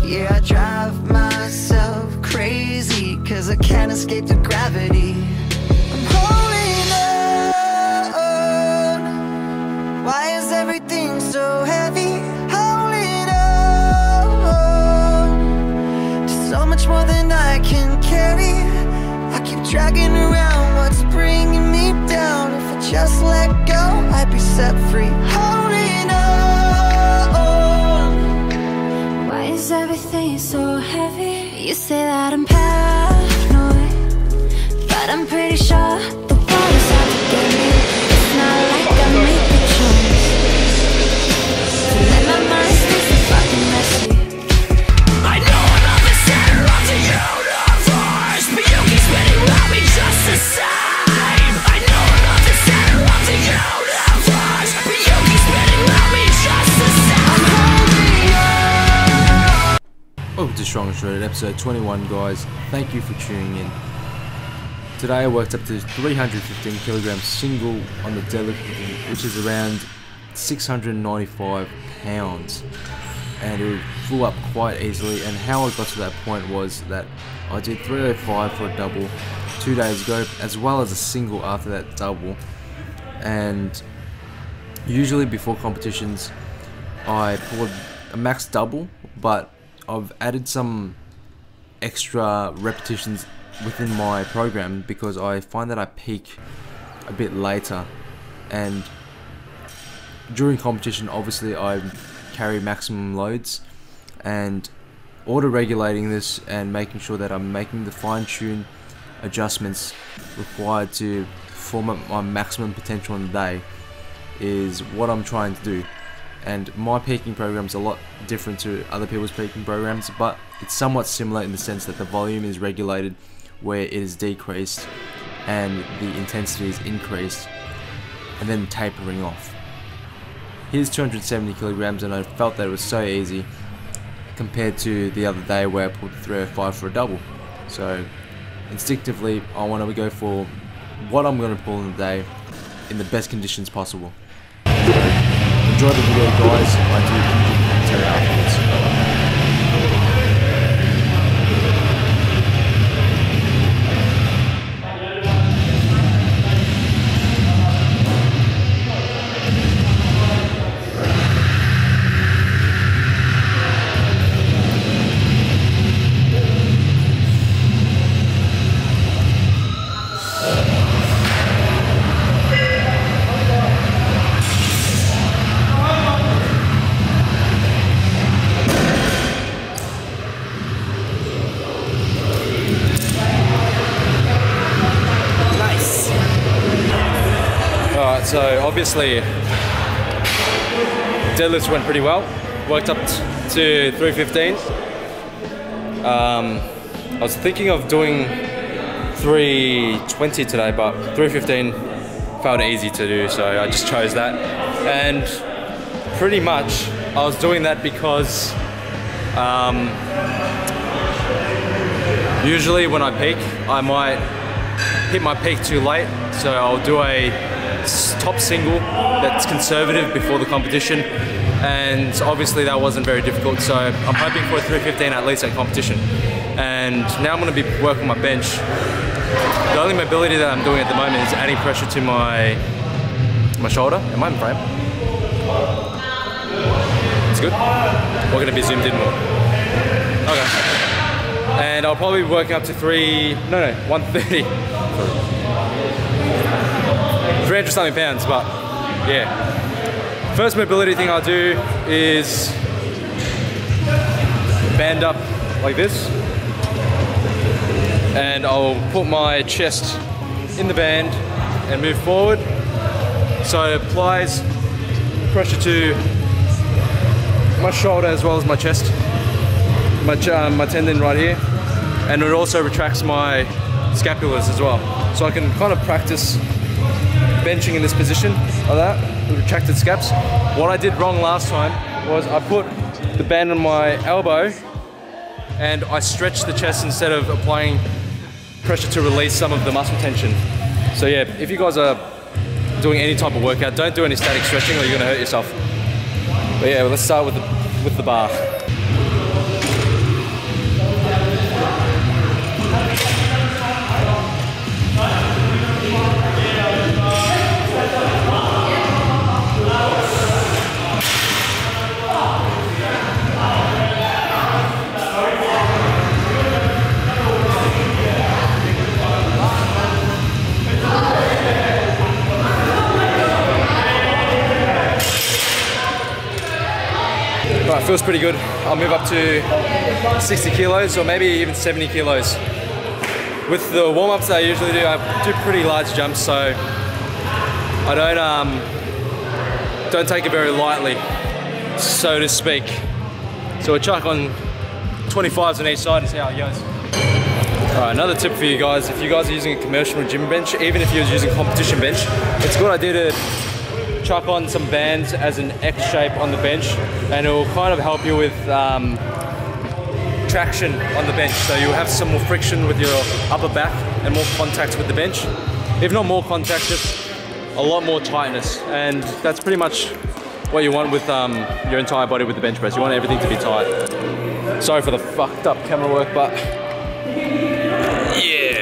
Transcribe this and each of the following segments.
Yeah, I drive myself crazy, cause I can't escape the gravity. I'm holding on. Why is everything so heavy? Holding on to so much more than I can carry. I keep dragging around what's bringing me down. If I just let go, I'd be set free. Holding on. Why is everything so heavy? You say that I'm paranoid, but I'm pretty sure the world is out to get me. It's not like I made the choice to let my mind stay so fucking messy. I know I'm not the center of the universe, but you keep spinning around me just the same. I know I'm not the center of the universe, but you keep spinning around me just the same. Welcome to Strong and Shredded, episode 21, guys. Thank you for tuning in. Today I worked up to 315 kilograms single on the deadlift, which is around 695 pounds, and it flew up quite easily. And how I got to that point was that I did 305 for a double 2 days ago, as well as a single after that double. And usually before competitions I pulled a max double, but I've added some extra repetitions within my program because I find that I peak a bit later, and during competition obviously I carry maximum loads, and auto-regulating this and making sure that I'm making the fine-tune adjustments required to perform at my maximum potential in the day is what I'm trying to do. And my peaking program is a lot different to other people's peaking programs, but it's somewhat similar in the sense that the volume is regulated where it is decreased and the intensity is increased, and then tapering off. Here's 270 kilograms, and I felt that it was so easy compared to the other day where I pulled 305 for a double. So instinctively I want to go for what I'm going to pull in the day in the best conditions possible. Enjoy the video, guys. I do commentary afterwards. So obviously deadlifts went pretty well, worked up to 315. I was thinking of doing 320 today, but 315 felt easy to do, so I just chose that. And pretty much I was doing that because usually when I peak I might hit my peak too late, so I'll do a top single that's conservative before the competition, and obviously that wasn't very difficult, so I'm hoping for a 315 at least at competition. And now I'm going to be working my bench. The only mobility that I'm doing at the moment is adding pressure to my shoulder and my frame. It's good. We're going to be zoomed in more. Okay. And I'll probably be working up to 130. 300 something pounds, but yeah. First mobility thing I'll do is band up like this, and I'll put my chest in the band and move forward, so it applies pressure to my shoulder as well as my chest, my tendon right here, and it also retracts my scapulars as well, so I can kind of practice benching in this position like that, with retracted scaps. What I did wrong last time was I put the band on my elbow and I stretched the chest instead of applying pressure to release some of the muscle tension. So yeah, if you guys are doing any type of workout, don't do any static stretching or you're gonna hurt yourself. But yeah, let's start with the bar. pretty good. I'll move up to 60 kilos or maybe even 70 kilos. With the warm-ups that I usually do, I do pretty large jumps, so I don't take it very lightly, so to speak. So we'll chuck on 25s on each side and see how it goes. Alright, another tip for you guys, if you guys are using a commercial gym bench, even if you're using a competition bench, it's a good idea to chuck on some bands as an X shape on the bench, and it will kind of help you with traction on the bench, so you'll have some more friction with your upper back and more contact with the bench. If not more contact, just a lot more tightness, and that's pretty much what you want with your entire body with the bench press. You want everything to be tight. Sorry for the fucked up camera work, but yeah.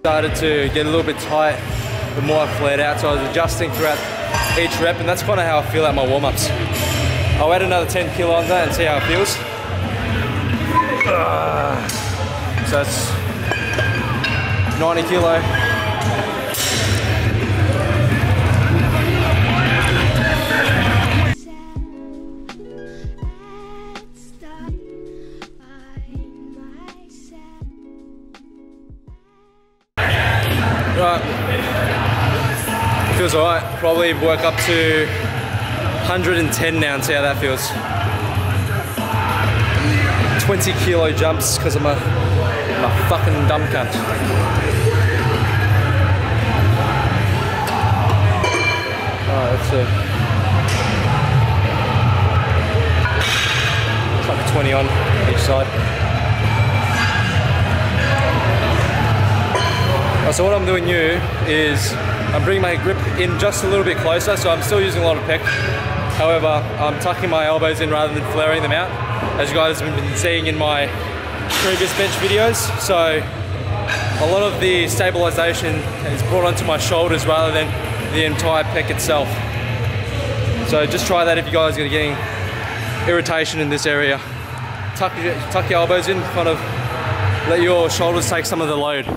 Started to get a little bit tight the more I flared out, so I was adjusting throughout each rep, and that's kind of how I feel at my warm-ups. I'll add another 10 kilo on that and see how it feels. So that's 90 kilo. Right, feels alright. Probably work up to 110 now and see how that feels. 20 kilo jumps because I'm a fucking dumb cunt. Alright, let's see. It's like 20 on each side. So what I'm doing new is I'm bringing my grip in just a little bit closer, so I'm still using a lot of pec. However, I'm tucking my elbows in rather than flaring them out, as you guys have been seeing in my previous bench videos. So a lot of the stabilization is brought onto my shoulders rather than the entire pec itself. So just try that if you guys are getting irritation in this area. Tuck your elbows in, kind of let your shoulders take some of the load.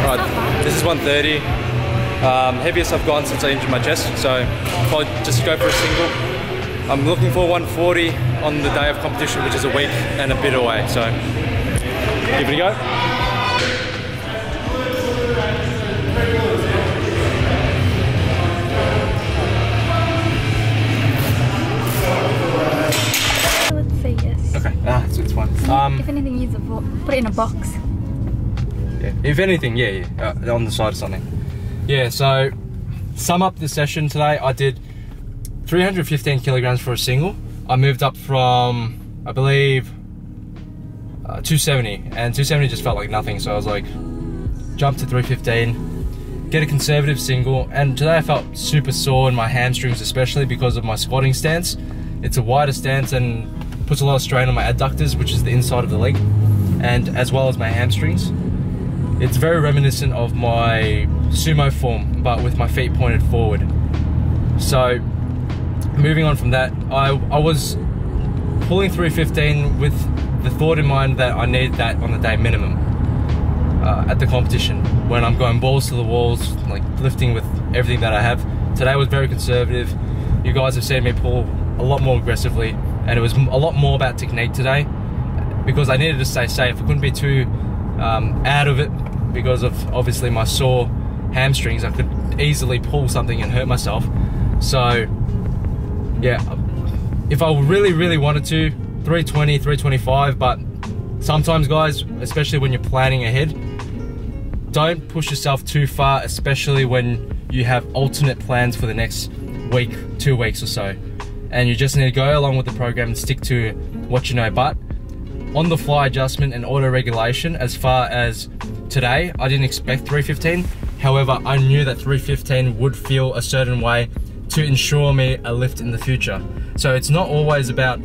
Right, this is 130. Heaviest I've gone since I injured my chest, so I'll just go for a single. I'm looking for 140 on the day of competition, which is a week and a bit away, so give it a go. I would say yes. Okay, it's fine. If anything, use put it in a box. Yeah, if anything, yeah, on the side of something. Yeah, so sum up the session today, I did 315 kilograms for a single. I moved up from, I believe, 270, and 270 just felt like nothing, so I was like, jump to 315, get a conservative single, and today I felt super sore in my hamstrings, especially because of my squatting stance. It's a wider stance and puts a lot of strain on my adductors, which is the inside of the leg, and as well as my hamstrings. It's very reminiscent of my sumo form, but with my feet pointed forward. So, moving on from that, I was pulling 315 with the thought in mind that I need that on the day minimum at the competition, when I'm going balls to the walls, like lifting with everything that I have. Today was very conservative. You guys have seen me pull a lot more aggressively, and it was a lot more about technique today, because I needed to stay safe. I couldn't be too out of it because of obviously my sore hamstrings. I could easily pull something and hurt myself. So yeah, if I really wanted to, 320, 325, but sometimes guys, especially when you're planning ahead, don't push yourself too far, especially when you have alternate plans for the next week, 2 weeks or so. And you just need to go along with the program and stick to what you know. But on the fly adjustment and auto regulation, as far as today, I didn't expect 315. However, I knew that 315 would feel a certain way to ensure me a lift in the future. So it's not always about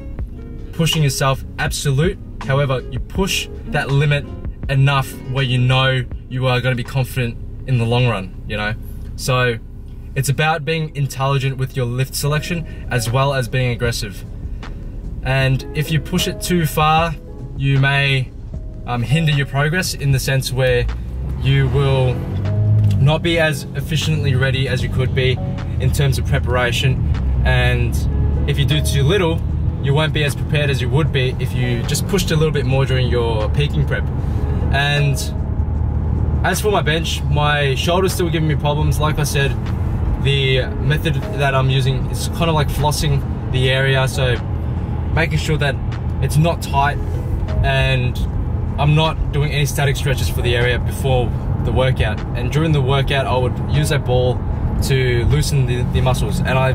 pushing yourself absolute. However, you push that limit enough where you know you are going to be confident in the long run, you know? So it's about being intelligent with your lift selection as well as being aggressive. And if you push it too far, you may hinder your progress in the sense where you will not be as efficiently ready as you could be in terms of preparation. And if you do too little, you won't be as prepared as you would be if you just pushed a little bit more during your peaking prep. And as for my bench, my shoulder's still giving me problems. Like I said, the method that I'm using is kind of like flossing the area, so making sure that it's not tight, and I'm not doing any static stretches for the area before the workout. And during the workout, I would use a ball to loosen the muscles. And I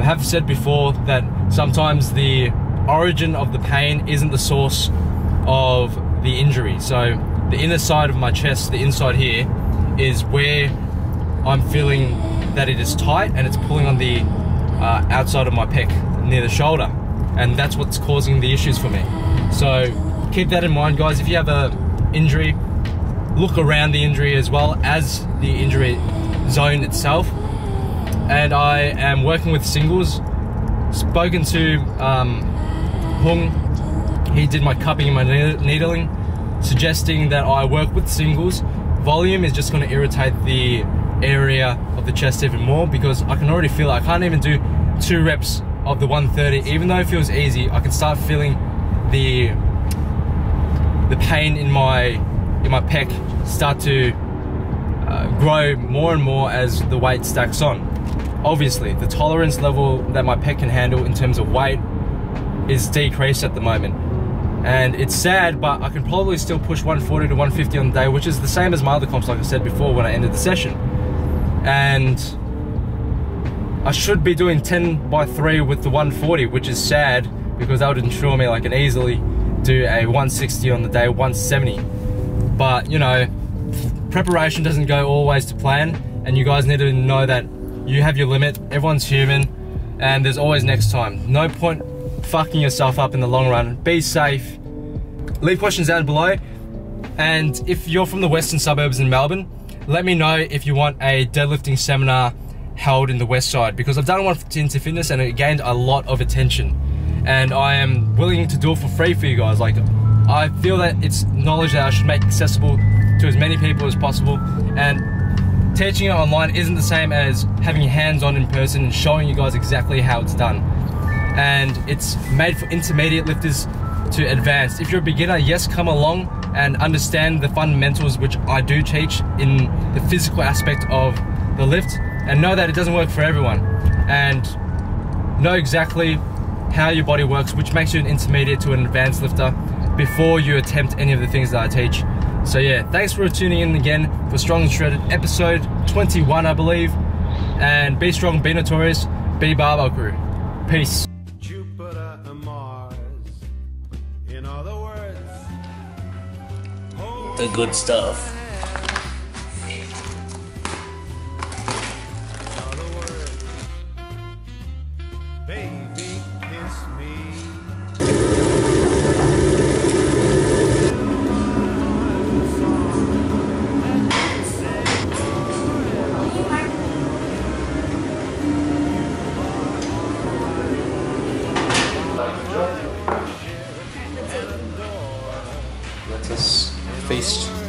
have said before that sometimes the origin of the pain isn't the source of the injury. So the inner side of my chest, the inside here, is where I'm feeling that it is tight and it's pulling on the outside of my pec near the shoulder, and that's what's causing the issues for me. So keep that in mind, guys. If you have a injury, look around the injury as well as the injury zone itself. And I am working with singles. Spoken to Hung, he did my cupping and my needling, suggesting that I work with singles. Volume is just going to irritate the area of the chest even more, because I can already feel it. I can't even do 2 reps of the 130, even though it feels easy. I can start feeling the pain in my pec start to grow more and more as the weight stacks on. Obviously, the tolerance level that my pec can handle in terms of weight is decreased at the moment. And it's sad, but I can probably still push 140 to 150 on the day, which is the same as my other comps, like I said before when I ended the session. And I should be doing 10 by 3 with the 140, which is sad, because that would ensure me I can easily do a 160 on the day, 170. But, you know, preparation doesn't go always to plan, and you guys need to know that you have your limit. Everyone's human, and there's always next time. No point fucking yourself up in the long run. Be safe. Leave questions down below, and if you're from the western suburbs in Melbourne, let me know if you want a deadlifting seminar held in the west side, because I've done one for Into Fitness and it gained a lot of attention, and I am willing to do it for free for you guys. Like, I feel that it's knowledge that I should make accessible to as many people as possible, and teaching it online isn't the same as having hands-on in person and showing you guys exactly how it's done. And it's made for intermediate lifters to advanced. If you're a beginner, yes, come along and understand the fundamentals, which I do teach in the physical aspect of the lift, and know that it doesn't work for everyone, and know exactly how your body works, which makes you an intermediate to an advanced lifter before you attempt any of the things that I teach. So yeah, thanks for tuning in again for Strong and Shredded episode 21, I believe. And be strong, be notorious, be Barbell Crew. Peace. Jupiter and Mars, in other words, the good stuff. baby, kiss me. Let us feast.